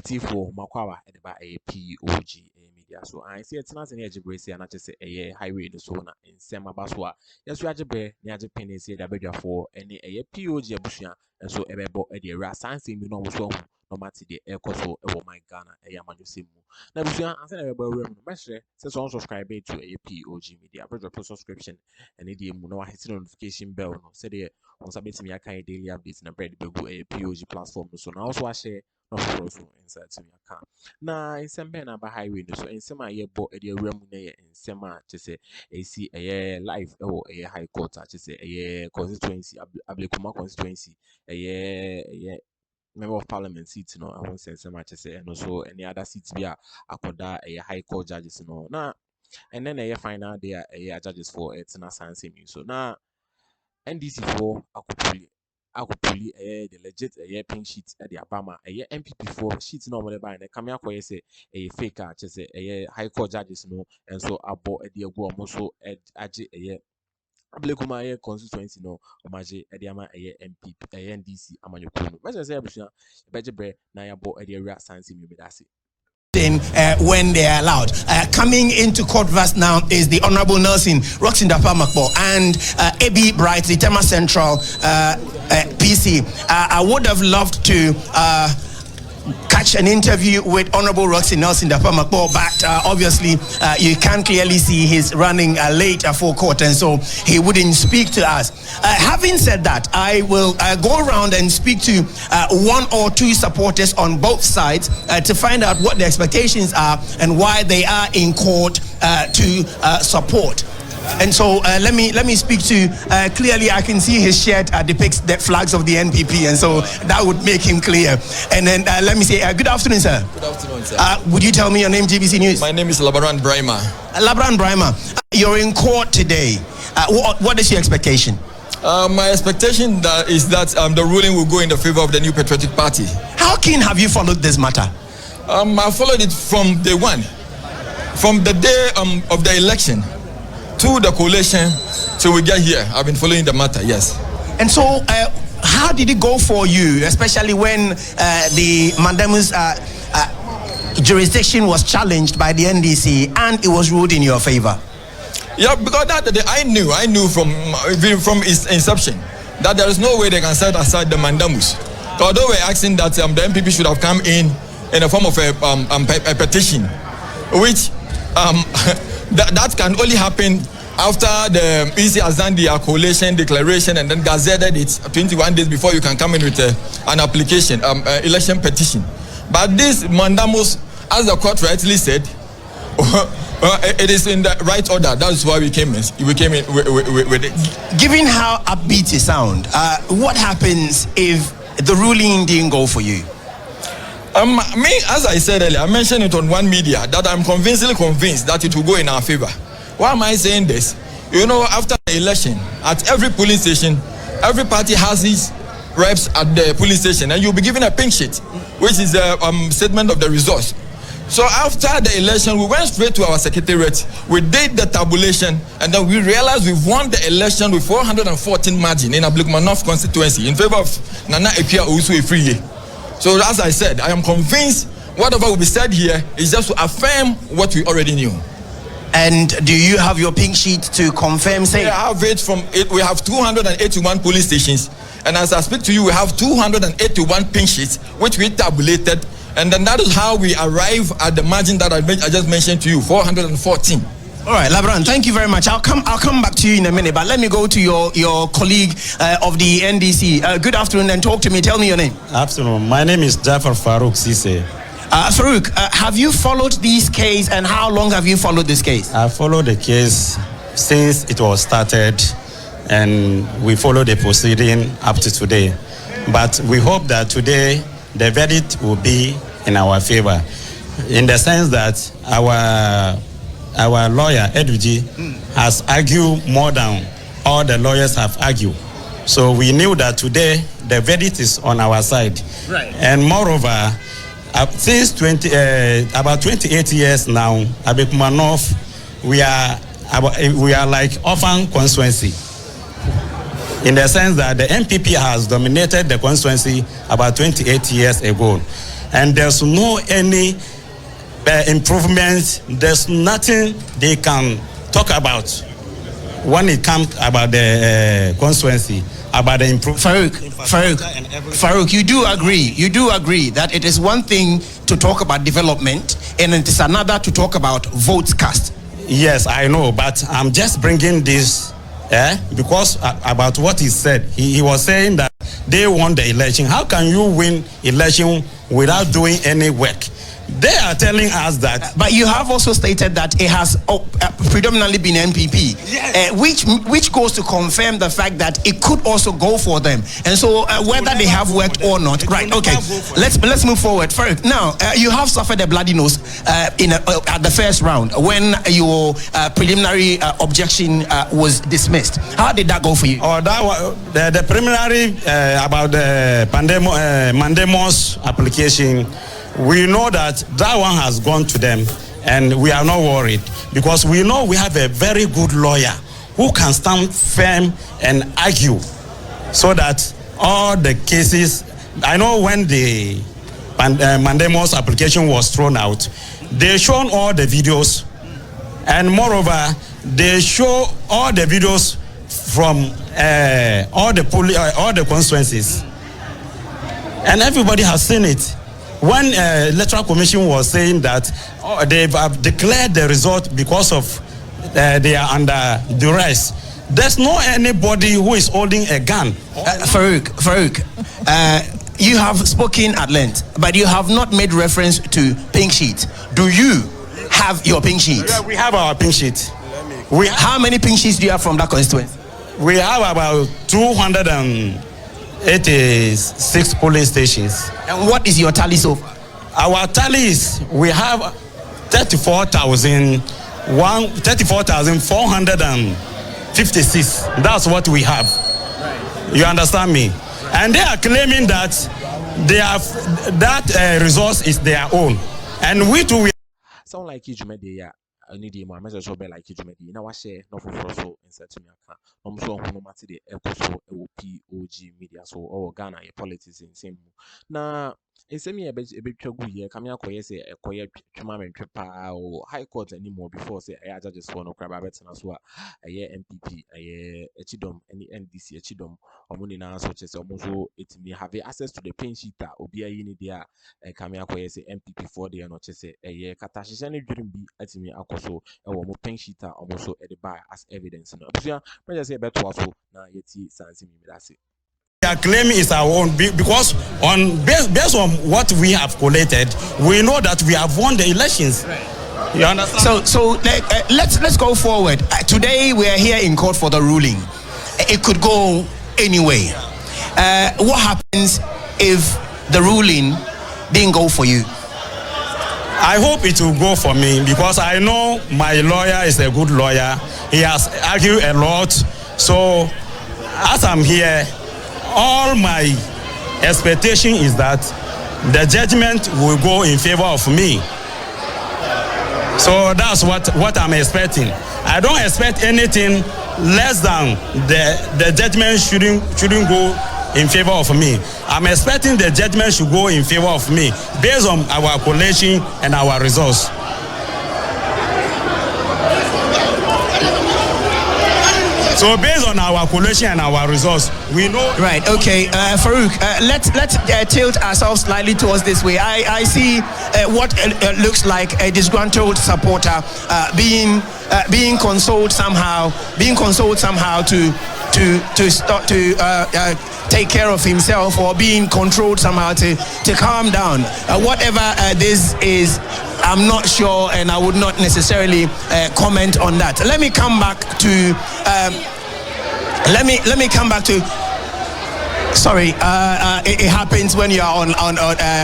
T4 Makwawa at the POG Media. So I see it's not in Edgebrace and I just say a highway the Sona in Sema Baswa. Yes, we are Jabe, Niaja Penny say that better for any a POG Bushian, and so a bebo at the Rassan seem no matter the air coso over my Ghana, a Yamaju Simu. Now, Bushian, I said a room, Mestre says on subscribe to a POG Media, a subscription, and it no his notification bell, no said it on submitting me a kind of daily updates and a bread a POG platform. So now also I share. Inside to your car. Now, in some pen about highway, so in some year bought a dear room in some to say a see a year life or a high court, to say a year constituency, Ablékúmá constituency, a year member of parliament seats, no, I won't say so much to say, and also any other seats be a a high court judges, no, now, and then a year final there a year judges for it's not science in you. So now, NDC for Akuffo the legit pink sheet at the Abama NPP for sheets normally by the Kamia say a faker just a high court judges no and so abo a dear go also aji a Ablékúmá constituency no omaje ediama NPP NDC amanyokunu but say abusha bejebre na yabo e dear sansi mi bedasi when they are allowed. Coming into court verse now is the Honorable Nelson Roxin Dapamakbo and AB Bright, the Tema Central PC. I would have loved to catch an interview with Honorable Roxy Nelson Dapamakbo, but obviously you can clearly see he's running late for court, and so he wouldn't speak to us. Having said that, I will go around and speak to one or two supporters on both sides to find out what the expectations are and why they are in court to support. And so let me speak to clearly I can see his shirt depicts the flags of the NPP, and so that would make him clear. And then let me say good afternoon, sir. Good afternoon, sir. Would you tell me your name, GBC News? My name is Labran Brahima. Labran Brahima, you're in court today. What is your expectation? My expectation is that the ruling will go in the favor of the New Patriotic Party. How keen have you followed this matter? I followed it from day one, from the day of the election to the coalition till we get here. I've been following the matter, yes. And so how did it go for you, especially when the Mandamus jurisdiction was challenged by the NDC and it was ruled in your favor? Yeah, because I knew from its inception that there is no way they can set aside the Mandamus. Although we're asking that the NPP should have come in the form of a petition, which that can only happen after the EC has done the coalition declaration and then gazetted it 21 days before you can come in with an application, election petition. But this Mandamus, as the court rightly said, it is in the right order. That is why we came in with it. Given how upbeat you sound, what happens if the ruling didn't go for you? Me, as I said earlier, I mentioned it on one media that I'm convincingly convinced that it will go in our favor. Why am I saying this? You know, after the election, at every polling station, every party has its reps at the polling station, and you'll be given a pink sheet, which is a statement of the results. So after the election, we went straight to our secretariat, we did the tabulation, and then we realized we've won the election with 414 margin in Ablékúmá North constituency in favor of Nana Epia Owusu Efriye. So as I said, I am convinced whatever will be said here is just to affirm what we already knew. And do you have your pink sheet to confirm? Say, I have it from it. We have 281 police stations, and as I speak to you, we have 281 pink sheets which we tabulated, and then that is how we arrive at the margin that I just mentioned to you, 414. All right, Labran, thank you very much. I'll come back to you in a minute, but let me go to your colleague of the NDC. Good afternoon, and talk to me. Tell me your name. Afternoon. My name is Jafar Farouk Sise. Farouk, have you followed this case, and how long have you followed this case? I followed the case since it was started, and we followed the proceeding up to today. But we hope that today the verdict will be in our favor, in the sense that our lawyer, Edwiji, has argued more than all the lawyers have argued. So we knew that today the verdict is on our side. Right. And moreover, since about 28 years now, Ablékúmá North, we are like orphan constituency, in the sense that the NPP has dominated the constituency about 28 years ago. and there's no any improvements. There's nothing they can talk about when it comes about the constituency, about the improvement. Farouk, you do agree that it is one thing to talk about development and it is another to talk about votes cast. Yes, I know, but I'm just bringing this because about what he said. He was saying that they won the election. How can you win election without doing any work? They are telling us that. But you have also stated that it has predominantly been NPP, yes. which goes to confirm the fact that it could also go for them. And so whether they have worked or not, right? Okay, let's move forward. First, now you have suffered a bloody nose at the first round when your preliminary objection was dismissed. How did that go for you? Oh, that was the preliminary about the Mandemos application. We know that one has gone to them, and we are not worried because we know we have a very good lawyer who can stand firm and argue so that all the cases. I know when the Mandemos application was thrown out, they shown all the videos, and moreover, they show all the videos from all the constituencies, and everybody has seen it. When electoral commission was saying that they've declared the result because of they are under duress, there's no anybody who is holding a gun. Farouk, you have spoken at length, but you have not made reference to pink sheet. Do you have your pink sheet? Yeah, we have our pink sheet. How many pink sheets do you have from that constituency? We have about 286 polling stations. And what is your tally so far? Our tally is we have 34,456. That's what we have. Right. You understand me? And they are claiming that they have that resource is their own, and we too. Sound like you media. I need you, my message will be like you media. Now I share no for so insert to me account. I'm so no matter the episode POG Media. So all Ghana politics in same. Now it's me a bit trouble here. Come here, say a quiet Chamaman Trepa or High Court anymore before say I just want to grab a better as well. A year NPP, a year Chidom, any NDC Chidom, or money now such as almost it may have access to the pin sheet or be a unit there. Come here, say NPP for the not say a year Katashani dream be at me Akuffo, a more pin sheet almost at the bar as evidence. No, but just say better also now yet see Sansi. That's it. Their claim is our own because based on what we have collated, we know that we have won the elections. Right. You understand? So let's go forward. Today we are here in court for the ruling. It could go anyway. What happens if the ruling didn't go for you? I hope it will go for me because I know my lawyer is a good lawyer. He has argued a lot. So as I'm here, all my expectation is that the judgment will go in favor of me. So that's what I'm expecting. I don't expect anything less than the judgment shouldn't go in favor of me. I'm expecting the judgment should go in favor of me based on our collation and our results. So based on our collation and our results, we know. Right. Okay. Farouk, let's tilt ourselves slightly towards this way. I see what looks like a disgruntled supporter being consoled somehow to take care of himself, or being controlled somehow to calm down. Whatever this is, I'm not sure, and I would not necessarily comment on that. Let me come back to. Let me come back to. Sorry, it happens when you are on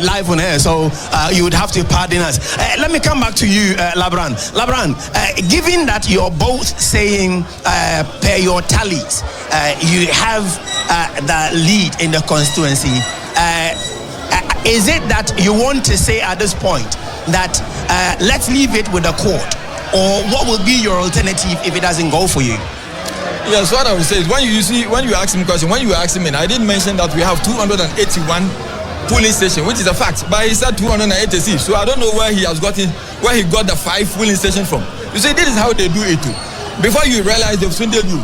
live on air, so you would have to pardon us. Let me come back to you, Labran. Labran, given that you're both saying per your tallies, you have the lead in the constituency, is it that you want to say at this point that let's leave it with the court, or what will be your alternative if it doesn't go for you? Yes, what I would say is when you ask him question, when you ask him, and I didn't mention that we have 281 polling stations, which is a fact. But he said 286. So I don't know where he got the 5 polling stations from. You see, this is how they do it too. Before you realize they've swindled you.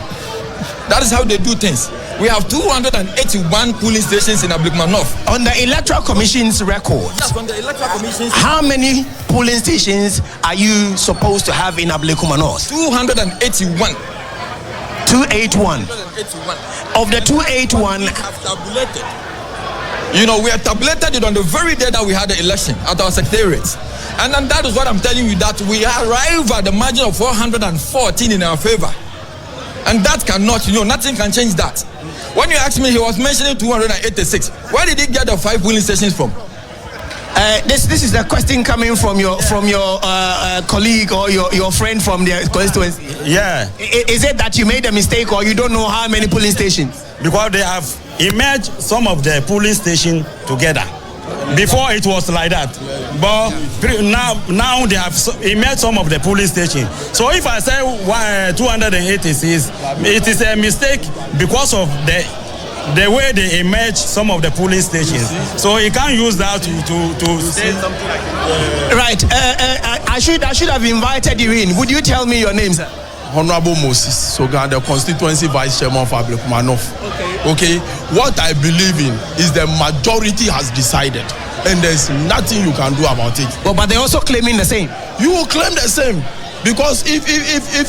That is how they do things. We have 281 polling stations in Ablékúmá North. On the Electoral Commission's record, Yes, on the Electoral Commission's how many polling stations are you supposed to have in Ablékúmá North? 281. 281. 281. Of the 281, We have tabulated. You know, we have tabulated it on the very day that we had the election at our secretariat. And then that is what I'm telling you, that we arrive at the margin of 414 in our favor. And that cannot, nothing can change that. When you asked me, he was mentioning 286. Where did he get the 5 polling stations from? This is a question coming from your colleague or your friend from the constituency. Yeah. Is it that you made a mistake or you don't know how many polling stations? Because they have merged some of the polling stations together. Before it was like that, but now they have merged some of the polling stations. So if I say 286, it is a mistake because of the way they emerge some of the polling stations. So you can't use that to say something like that. Right. I should have invited you in. Would you tell me your name, sir? Honorable Moses Sogan, the constituency vice chairman of Ablékúmá North. Okay. What I believe in is the majority has decided, and there's nothing you can do about it. Well, but they're also claiming the same. You will claim the same, because if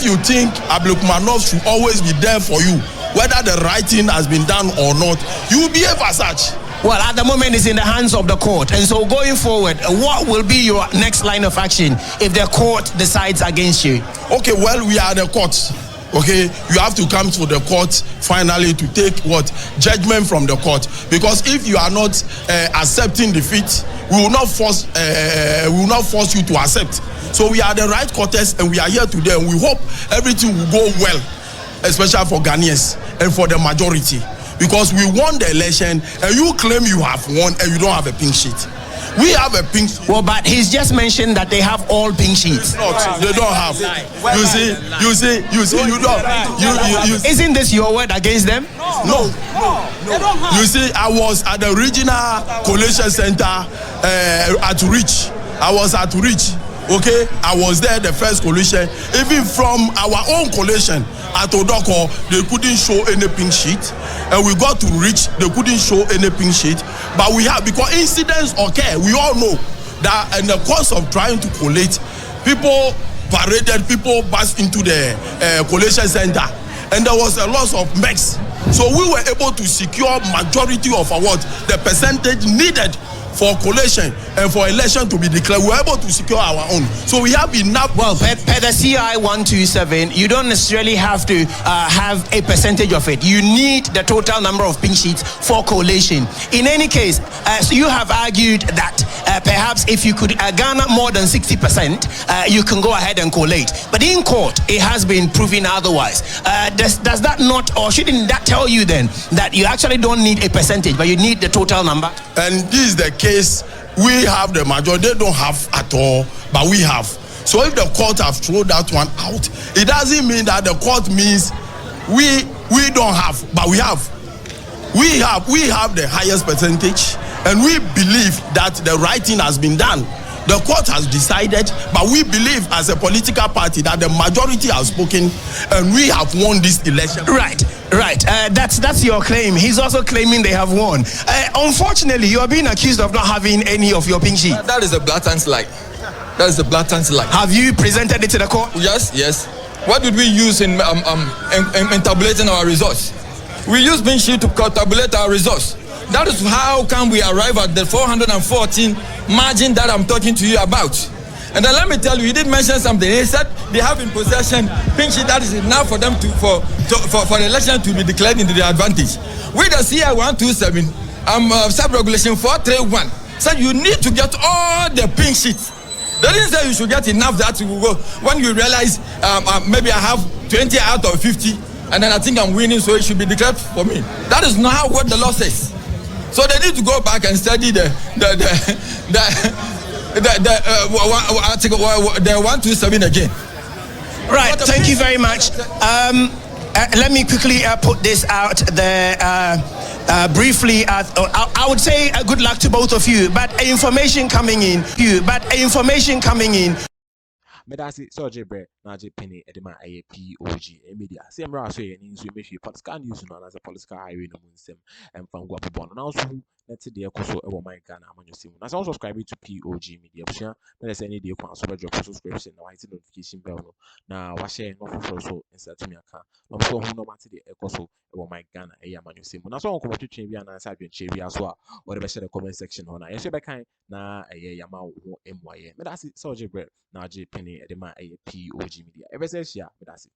you think Ablékúmá North should always be there for you, whether the right thing has been done or not, you will behave as such. Well, at the moment, it's in the hands of the court. And so going forward, what will be your next line of action if the court decides against you? Okay, well, we are the court. Okay, you have to come to the court finally to take judgment from the court. Because if you are not accepting defeat, we will not force you to accept. So we are the right courters, and we are here today, and we hope everything will go well, especially for Ghanaians and for the majority. Because we won the election, and you claim you have won, and you don't have a pink sheet. We have a pink sheet. Well, but he's just mentioned that they have all pink sheets. They don't have. You see, you don't. Isn't this your word against them? No. You see, I was at the regional collation center at Reach. I was at Reach. Okay, I was there the first collation. Even from our own collation at Odoko, they couldn't show any pink sheet. And we got to Reach, they couldn't show any pink sheet. But we have, because incidents occur, we all know that in the course of trying to collate, people paraded, people burst into the collation center, and there was a loss of mechs. So we were able to secure majority of the percentage needed for collation and for election to be declared. We were able to secure our own. So we have enough. Well, per the CI 127, you don't necessarily have to have a percentage of it. You need the total number of pink sheets for collation. In any case, so you have argued that perhaps if you could garner more than 60%, you can go ahead and collate. But in court, it has been proven otherwise. Does that not, or shouldn't that tell you then that you actually don't need a percentage, but you need the total number? And this is the case. We have the majority. They don't have at all, but we have. So if the court have thrown that one out, it doesn't mean that the court means we don't have, but we have. We have the highest percentage, and we believe that the right thing has been done. The court has decided, but we believe as a political party that the majority has spoken, and we have won this election. Right. That's your claim. He's also claiming they have won. Unfortunately, you are being accused of not having any of your pink sheets. That is a blatant lie. That is a blatant lie. Have you presented it to the court? Yes. What did we use in tabulating our results? We use pink sheet to tabulate our results. That is how come we arrive at the 414 margin that I'm talking to you about. And then let me tell you, he did mention something. He said they have in possession pink sheet that is enough for them for the election to be declared into their advantage. With the CI 127, sub-regulation 431 said you need to get all the pink sheets. They didn't say you should get enough that you will go. When you realize maybe I have 20 out of 50, and then I think I'm winning, so it should be declared for me. That is not what the law says. So they need to go back and study the 127 again. Right. Thank you very much. Let me quickly put this out. briefly, I would say good luck to both of you. But information coming in, Medasi so jebre na je penny edema aye POG media. Same ra so ye nso mefi political news no as a political highway no munsem emfangu apobon. Now so let the ekoso e wo my Ghana amanyosim. Na so subscribe to POG media. Bua na say any dey kwa so drop subscription na hit notification bell no. Na wa share no for so insert me aka. No so hu no mate the ekoso e wo my Ghana e amanyosim. Na so onko twetwe bia na say adwenche bia so a or be share the comment section ho na. Ye so be kan na eye yama wo emwaye. Medasi so jebre na je penny edema aye POG media. Every says yeah, medasi.